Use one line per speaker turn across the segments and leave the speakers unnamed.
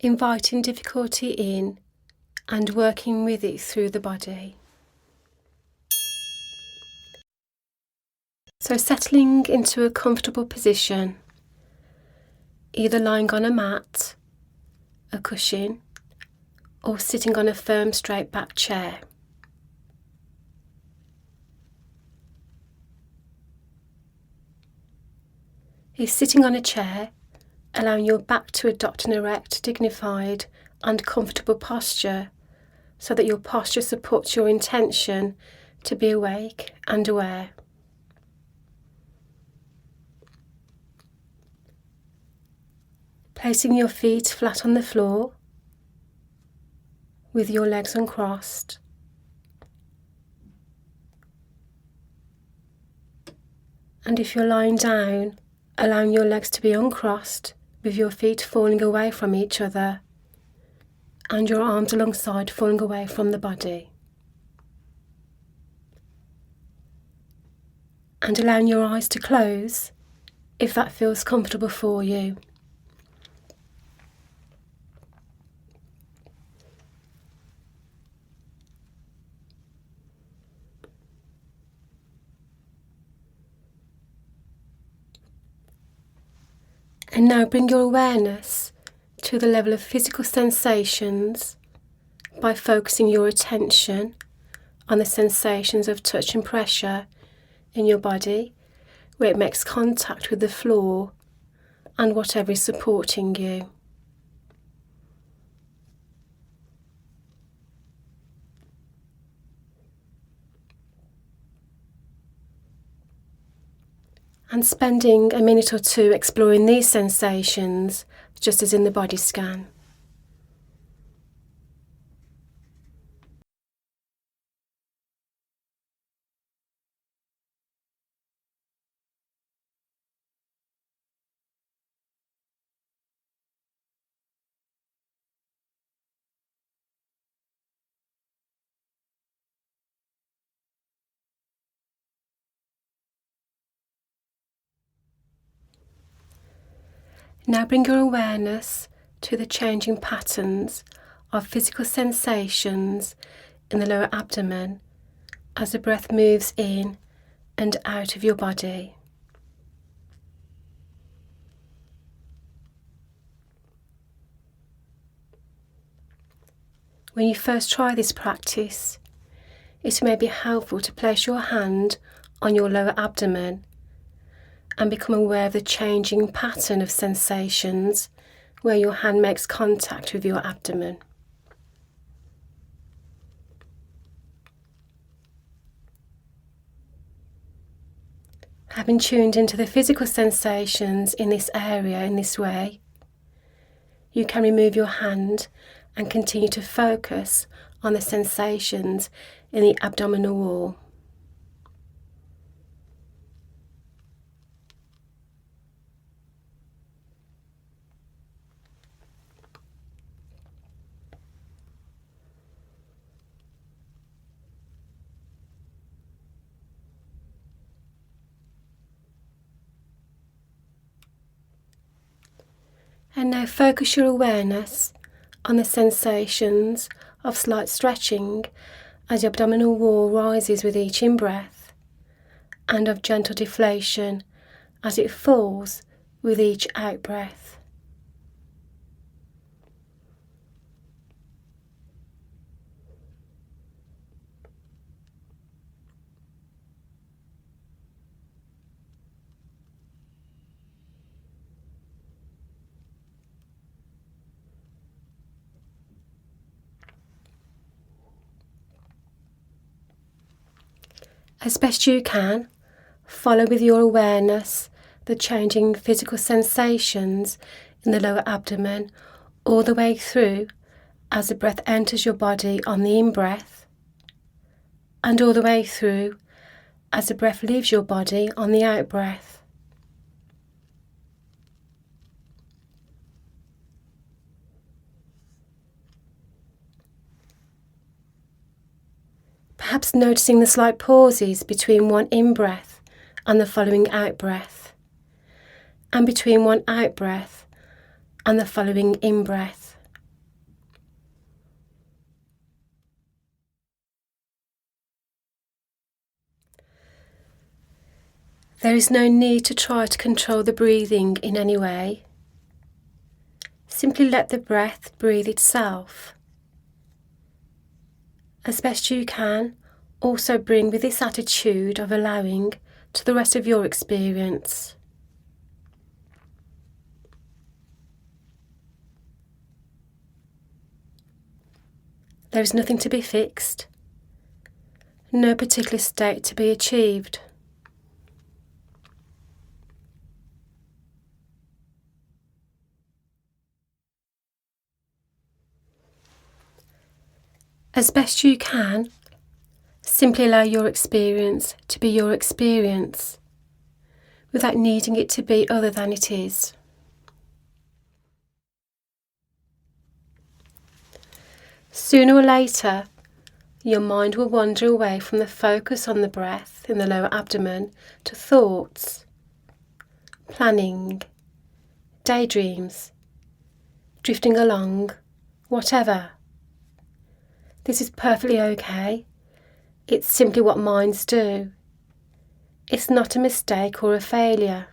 inviting difficulty in and working with it through the body. So settling into a comfortable position, either lying on a mat, a cushion, or sitting on a firm straight back chair. If sitting on a chair, allowing your back to adopt an erect, dignified and comfortable posture so that your posture supports your intention to be awake and aware. Placing your feet flat on the floor with your legs uncrossed. And if you're lying down, allowing your legs to be uncrossed with your feet falling away from each other and your arms alongside falling away from the body. And allowing your eyes to close if that feels comfortable for you. And now bring your awareness to the level of physical sensations by focusing your attention on the sensations of touch and pressure in your body, where it makes contact with the floor and whatever is supporting you. And spending a minute or two exploring these sensations, just as in the body scan. Now bring your awareness to the changing patterns of physical sensations in the lower abdomen as the breath moves in and out of your body. When you first try this practice, it may be helpful to place your hand on your lower abdomen and become aware of the changing pattern of sensations where your hand makes contact with your abdomen. Having tuned into the physical sensations in this area in this way, you can remove your hand and continue to focus on the sensations in the abdominal wall. And now focus your awareness on the sensations of slight stretching as the abdominal wall rises with each in-breath, and of gentle deflation as it falls with each out-breath. As best you can, follow with your awareness the changing physical sensations in the lower abdomen all the way through as the breath enters your body on the in-breath, and all the way through as the breath leaves your body on the out-breath. Perhaps noticing the slight pauses between one in-breath and the following out-breath, and between one out-breath and the following in-breath, There is no need to try to control the breathing in any way. Simply let the breath breathe itself. As best you can, also bring with this attitude of allowing to the rest of your experience. There is nothing to be fixed, no particular state to be achieved. As best you can, simply allow your experience to be your experience, without needing it to be other than it is. Sooner or later, your mind will wander away from the focus on the breath in the lower abdomen to thoughts, planning, daydreams, drifting along, whatever. This is perfectly okay. It's simply what minds do. It's not a mistake or a failure.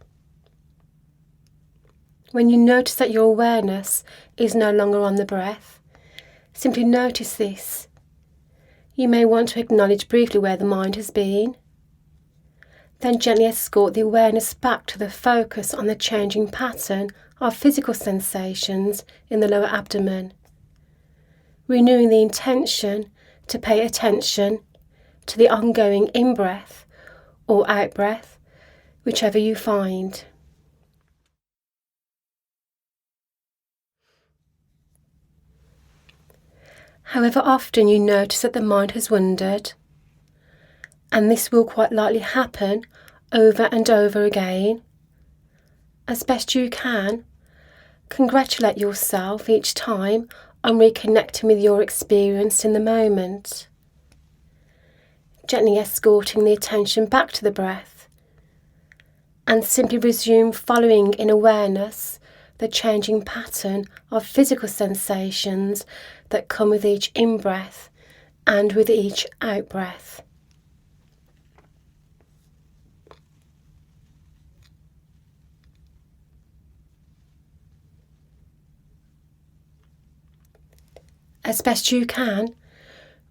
When you notice that your awareness is no longer on the breath, simply notice this. You may want to acknowledge briefly where the mind has been. Then gently escort the awareness back to the focus on the changing pattern of physical sensations in the lower abdomen, renewing the intention to pay attention to the ongoing in-breath or out-breath, whichever you find. However often you notice that the mind has wandered, and this will quite likely happen over and over again, as best you can, congratulate yourself each time on reconnecting with your experience in the moment, gently escorting the attention back to the breath, and simply resume following in awareness the changing pattern of physical sensations that come with each in-breath and with each out-breath. As best you can,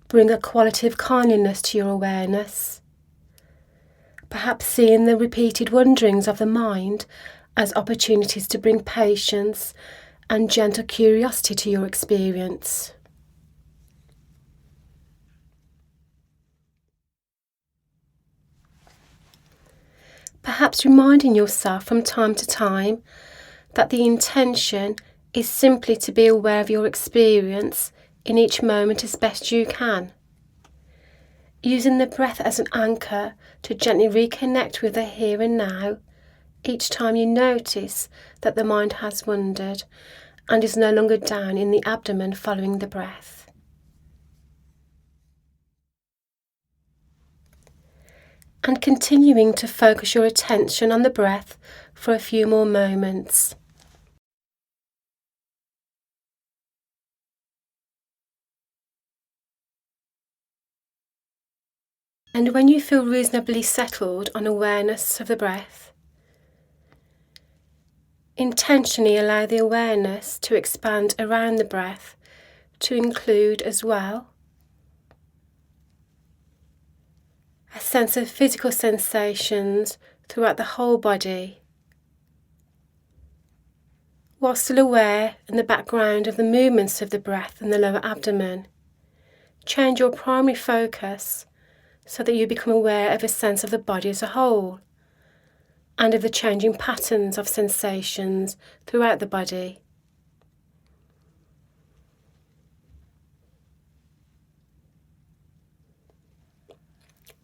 bring a quality of kindliness to your awareness, perhaps seeing the repeated wanderings of the mind as opportunities to bring patience and gentle curiosity to your experience. Perhaps reminding yourself from time to time that the intention is simply to be aware of your experience in each moment as best you can, using the breath as an anchor to gently reconnect with the here and now each time you notice that the mind has wandered and is no longer down in the abdomen following the breath. And continuing to focus your attention on the breath for a few more moments. And when you feel reasonably settled on awareness of the breath, intentionally allow the awareness to expand around the breath to include as well a sense of physical sensations throughout the whole body, while still aware in the background of the movements of the breath in the lower abdomen. Change your primary focus so that you become aware of a sense of the body as a whole and of the changing patterns of sensations throughout the body.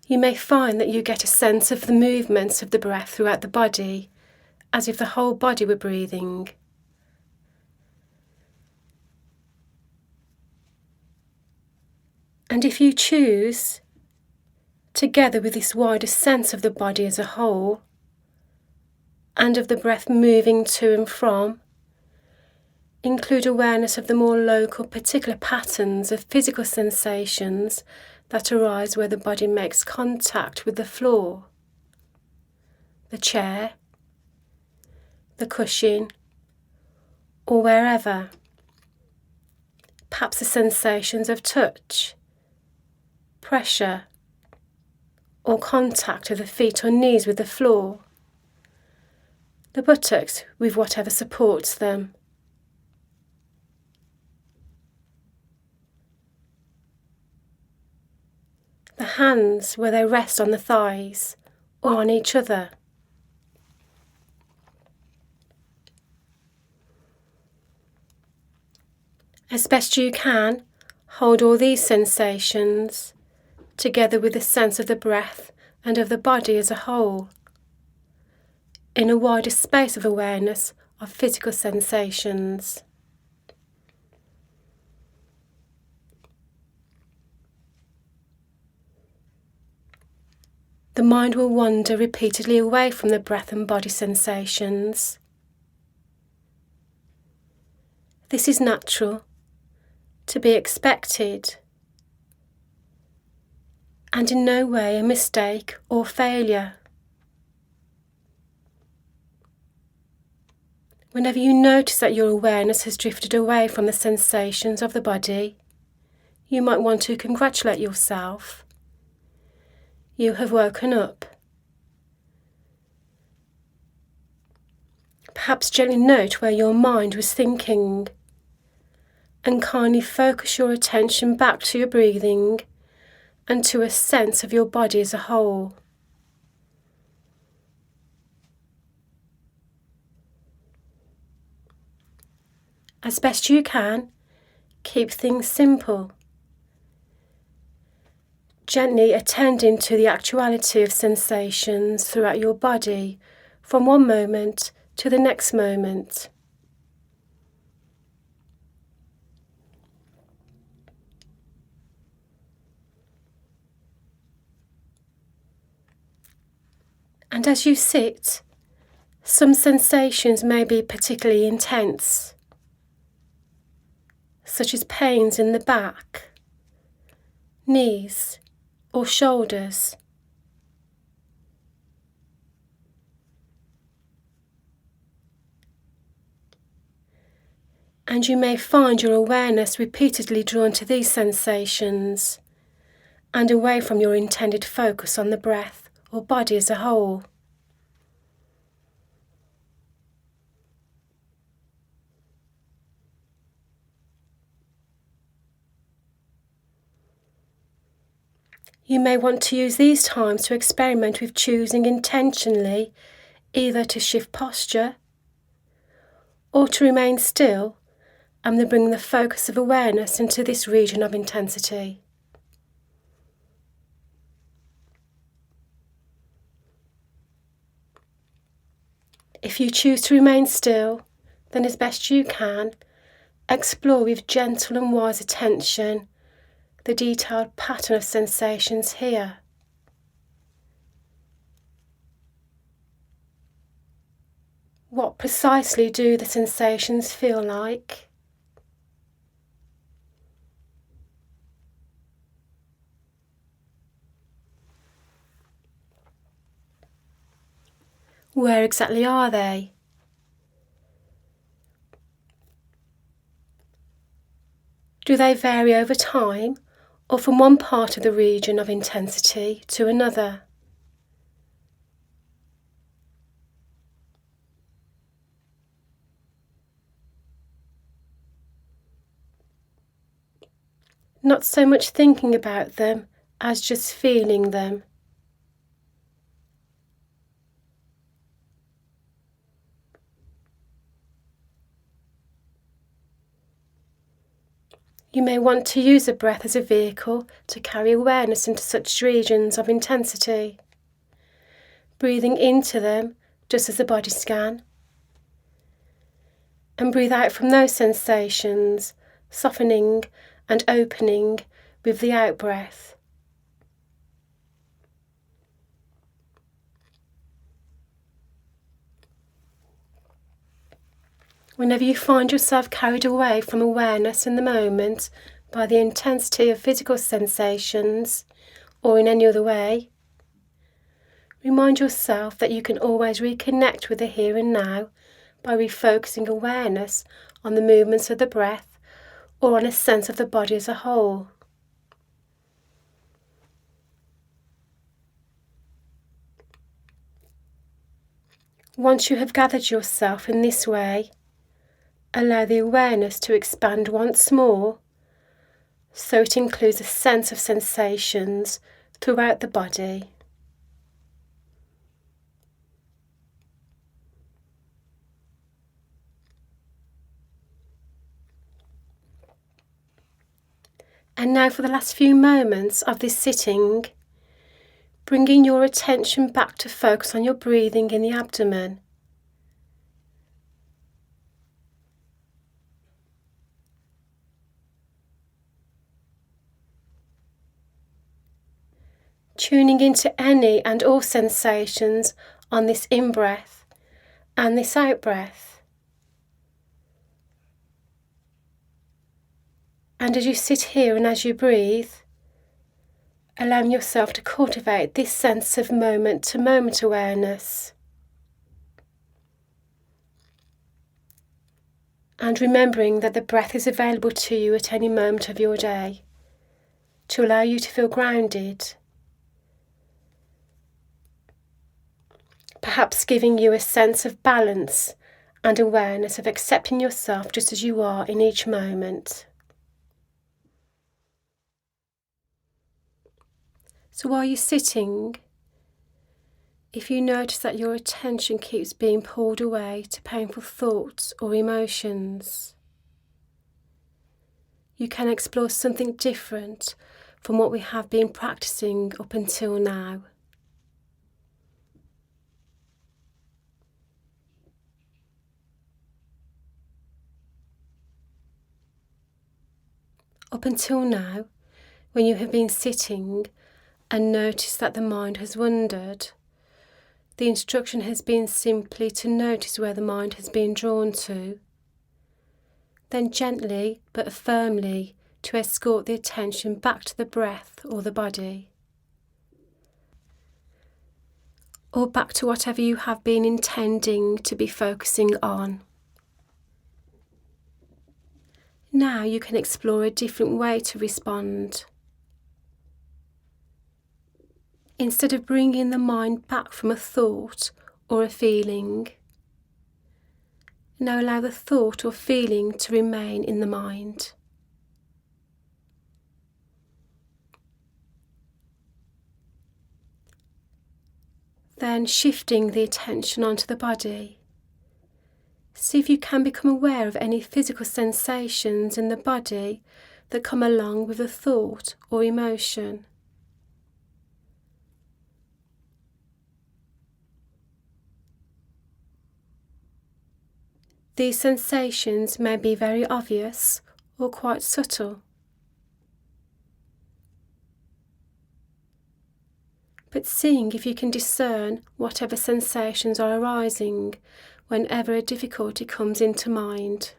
You may find that you get a sense of the movements of the breath throughout the body, as if the whole body were breathing. And if you choose, together with this wider sense of the body as a whole, and of the breath moving to and from, include awareness of the more local, particular patterns of physical sensations that arise where the body makes contact with the floor, the chair, the cushion, or wherever. Perhaps the sensations of touch, pressure, or contact of the feet or knees with the floor, the buttocks with whatever supports them. The hands where they rest on the thighs or on each other. As best you can, hold all these sensations together with the sense of the breath and of the body as a whole, in a wider space of awareness of physical sensations. The mind will wander repeatedly away from the breath and body sensations. This is natural, to be expected, and in no way a mistake or failure. Whenever you notice that your awareness has drifted away from the sensations of the body, you might want to congratulate yourself. You have woken up. Perhaps gently note where your mind was thinking, and kindly focus your attention back to your breathing and to a sense of your body as a whole. As best you can, keep things simple, gently attending to the actuality of sensations throughout your body from one moment to the next moment. And as you sit, some sensations may be particularly intense, such as pains in the back, knees, or shoulders. And you may find your awareness repeatedly drawn to these sensations and away from your intended focus on the breath or body as a whole. You may want to use these times to experiment with choosing intentionally either to shift posture or to remain still and then bring the focus of awareness into this region of intensity. If you choose to remain still, then as best you can, explore with gentle and wise attention the detailed pattern of sensations here. What precisely do the sensations feel like? Where exactly are they? Do they vary over time or from one part of the region of intensity to another? Not so much thinking about them as just feeling them. You may want to use the breath as a vehicle to carry awareness into such regions of intensity, breathing into them just as a body scan, and breathe out from those sensations, softening and opening with the out-breath. Whenever you find yourself carried away from awareness in the moment by the intensity of physical sensations or in any other way, Remind yourself that you can always reconnect with the here and now by refocusing awareness on the movements of the breath or on a sense of the body as a whole. Once you have gathered yourself in this way, allow the awareness to expand once more so it includes a sense of sensations throughout the body. And now for the last few moments of this sitting, bringing your attention back to focus on your breathing in the abdomen. Tuning into any and all sensations on this in-breath and this out-breath. And as you sit here and as you breathe, allowing yourself to cultivate this sense of moment-to-moment awareness. And remembering that the breath is available to you at any moment of your day to allow you to feel grounded, perhaps giving you a sense of balance and awareness of accepting yourself just as you are in each moment. So while you're sitting, if you notice that your attention keeps being pulled away to painful thoughts or emotions, you can explore something different from what we have been practicing up until now. Up until now, when you have been sitting and noticed that the mind has wandered, the instruction has been simply to notice where the mind has been drawn to, then gently but firmly to escort the attention back to the breath or the body, or back to whatever you have been intending to be focusing on. Now you can explore a different way to respond. Instead of bringing the mind back from a thought or a feeling, now allow the thought or feeling to remain in the mind. Then shifting the attention onto the body. See if you can become aware of any physical sensations in the body that come along with a thought or emotion. These sensations may be very obvious or quite subtle. But seeing if you can discern whatever sensations are arising whenever a difficulty comes into mind.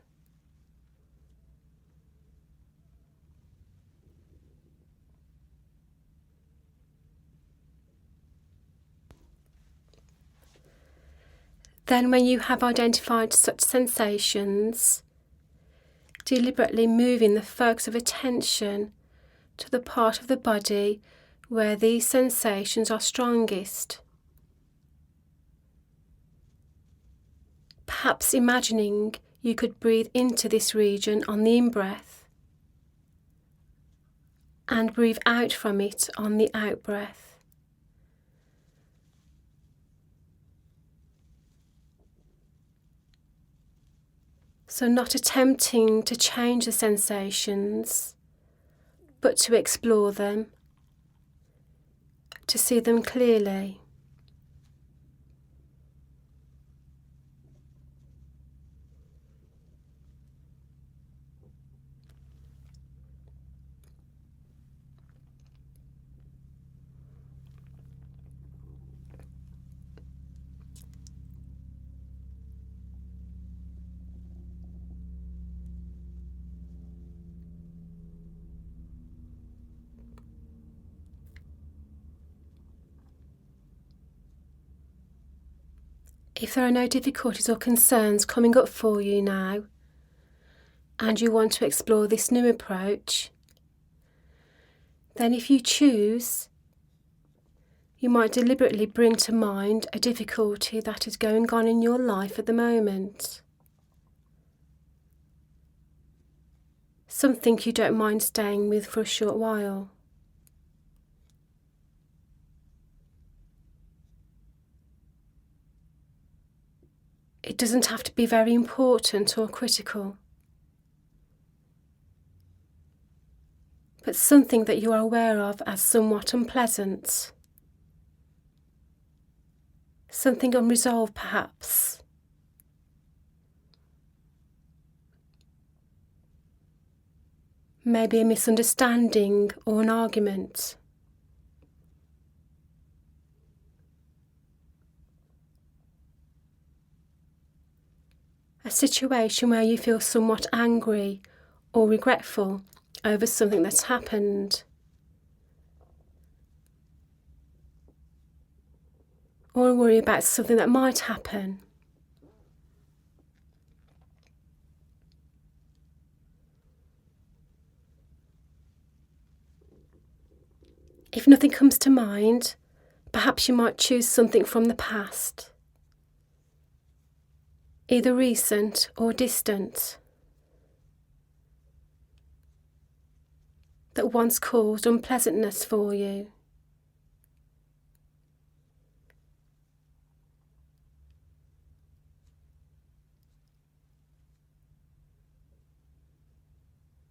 Then when you have identified such sensations, deliberately moving the focus of attention to the part of the body where these sensations are strongest. Perhaps imagining you could breathe into this region on the in-breath and breathe out from it on the out-breath. So not attempting to change the sensations, but to explore them, to see them clearly. If there are no difficulties or concerns coming up for you now, and you want to explore this new approach, then if you choose, you might deliberately bring to mind a difficulty that is going on in your life at the moment. Something you don't mind staying with for a short while. It doesn't have to be very important or critical, but something that you are aware of as somewhat unpleasant, something unresolved perhaps. Maybe a misunderstanding or an argument. A situation where you feel somewhat angry or regretful over something that's happened. Or a worry about something that might happen. If nothing comes to mind, perhaps you might choose something from the past, either recent or distant, that once caused unpleasantness for you.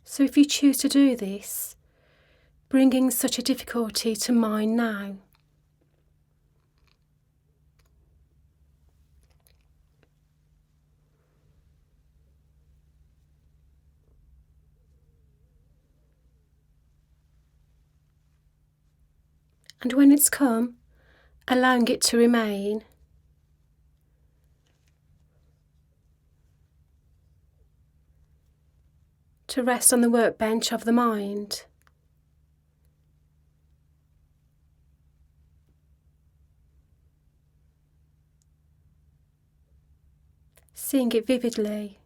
So if you choose to do this, bringing such a difficulty to mind now, and when it's come, allowing it to remain, to rest on the workbench of the mind. Seeing it vividly,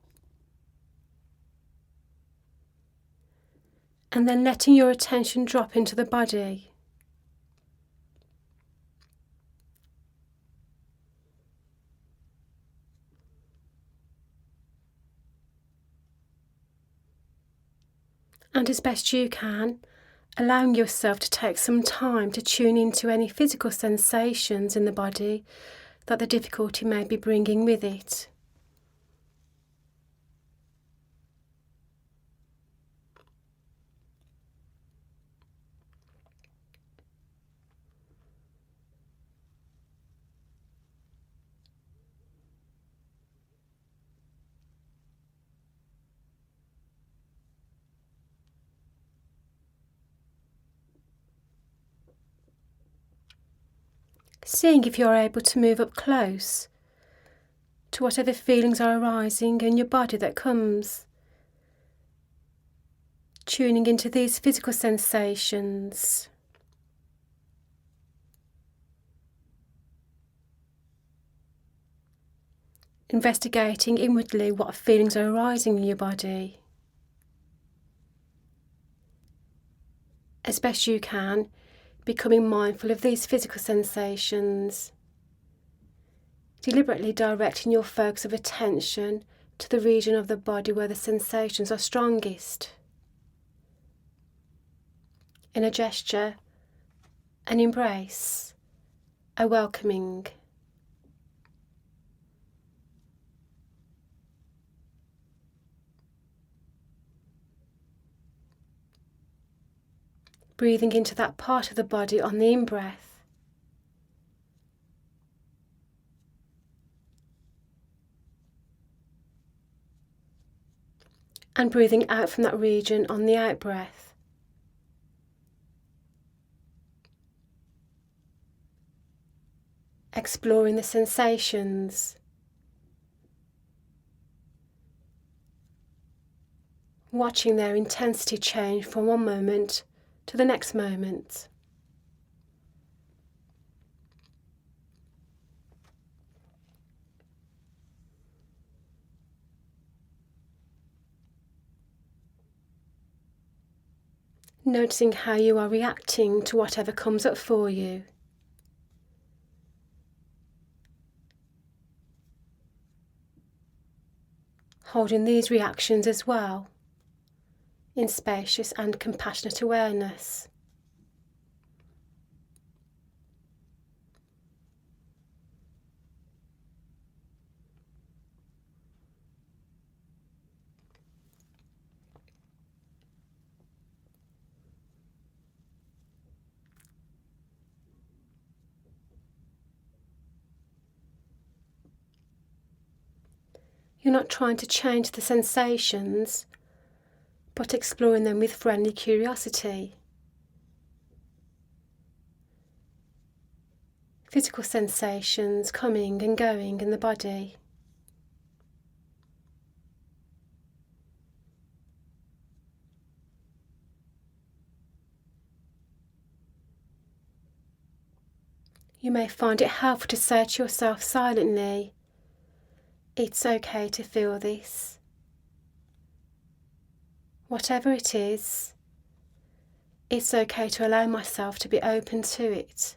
and then letting your attention drop into the body. And as best you can, allowing yourself to take some time to tune into any physical sensations in the body that the difficulty may be bringing with it. Seeing if you're able to move up close to whatever feelings are arising in your body that comes. Tuning into these physical sensations. Investigating inwardly what feelings are arising in your body. As best you can, becoming mindful of these physical sensations, deliberately directing your focus of attention to the region of the body where the sensations are strongest. In a gesture, an embrace, a welcoming. Breathing into that part of the body on the in-breath. And breathing out from that region on the out-breath. Exploring the sensations. Watching their intensity change from one moment to the next moment. Noticing how you are reacting to whatever comes up for you. Holding these reactions as well in spacious and compassionate awareness. You're not trying to change the sensations, but exploring them with friendly curiosity. Physical sensations coming and going in the body. You may find it helpful to say to yourself silently, "It's okay to feel this. Whatever it is, it's okay to allow myself to be open to it."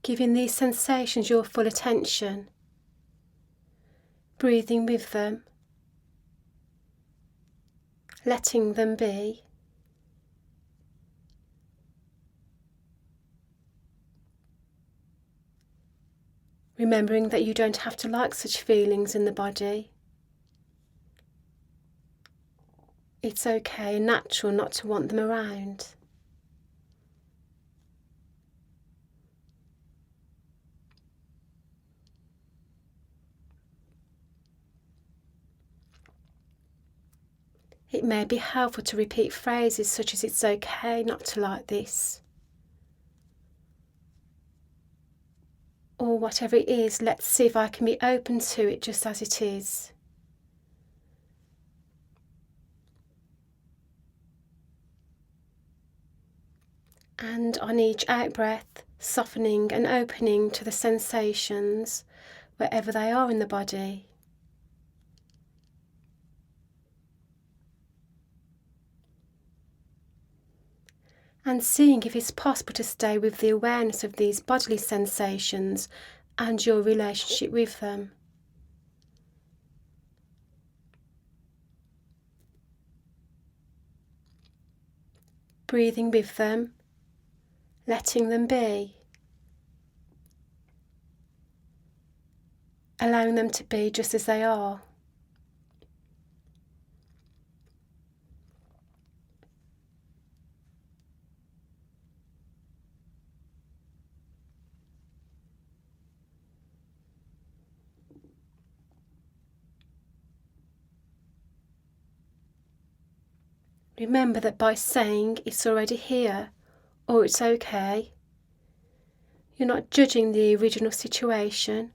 Giving these sensations your full attention, breathing with them, letting them be, remembering that you don't have to like such feelings in the body. It's okay and natural not to want them around. It may be helpful to repeat phrases such as "it's okay not to like this," or whatever it is, let's see if I can be open to it just as it is. And on each out-breath, softening and opening to the sensations wherever they are in the body. And seeing if it's possible to stay with the awareness of these bodily sensations and your relationship with them. Breathing with them, letting them be, allowing them to be just as they are. Remember that by saying "it's already here" or "it's okay," you're not judging the original situation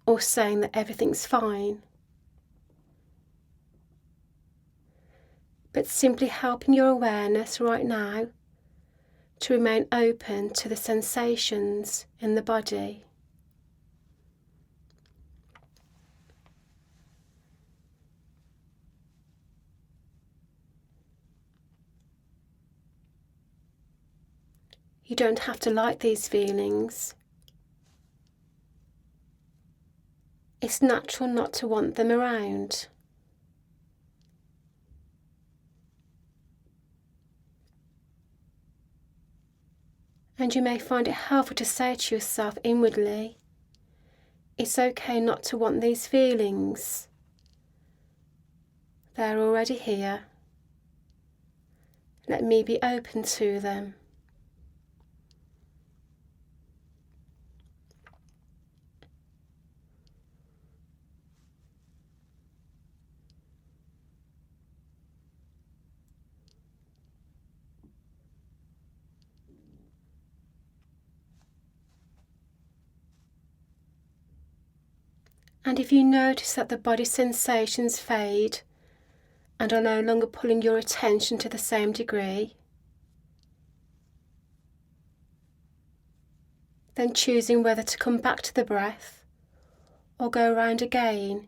or saying that everything's fine, but simply helping your awareness right now to remain open to the sensations in the body. You don't have to like these feelings. It's natural not to want them around. And you may find it helpful to say to yourself inwardly, "It's okay not to want these feelings. They're already here. Let me be open to them." And if you notice that the body sensations fade and are no longer pulling your attention to the same degree, then choosing whether to come back to the breath or go round again,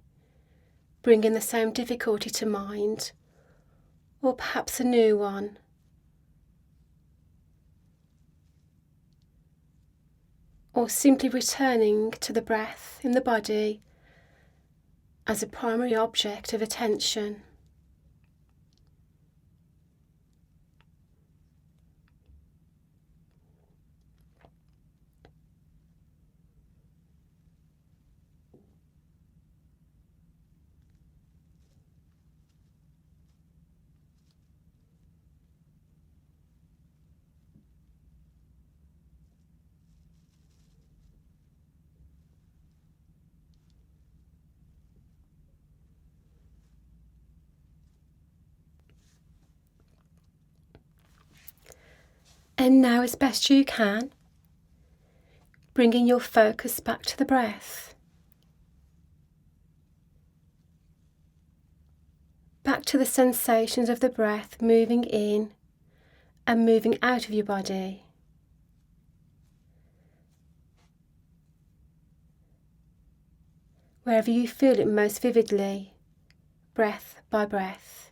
bringing the same difficulty to mind, or perhaps a new one. Or simply returning to the breath in the body as a primary object of attention. And now, as best you can, bringing your focus back to the breath. Back to the sensations of the breath moving in and moving out of your body. Wherever you feel it most vividly, breath by breath.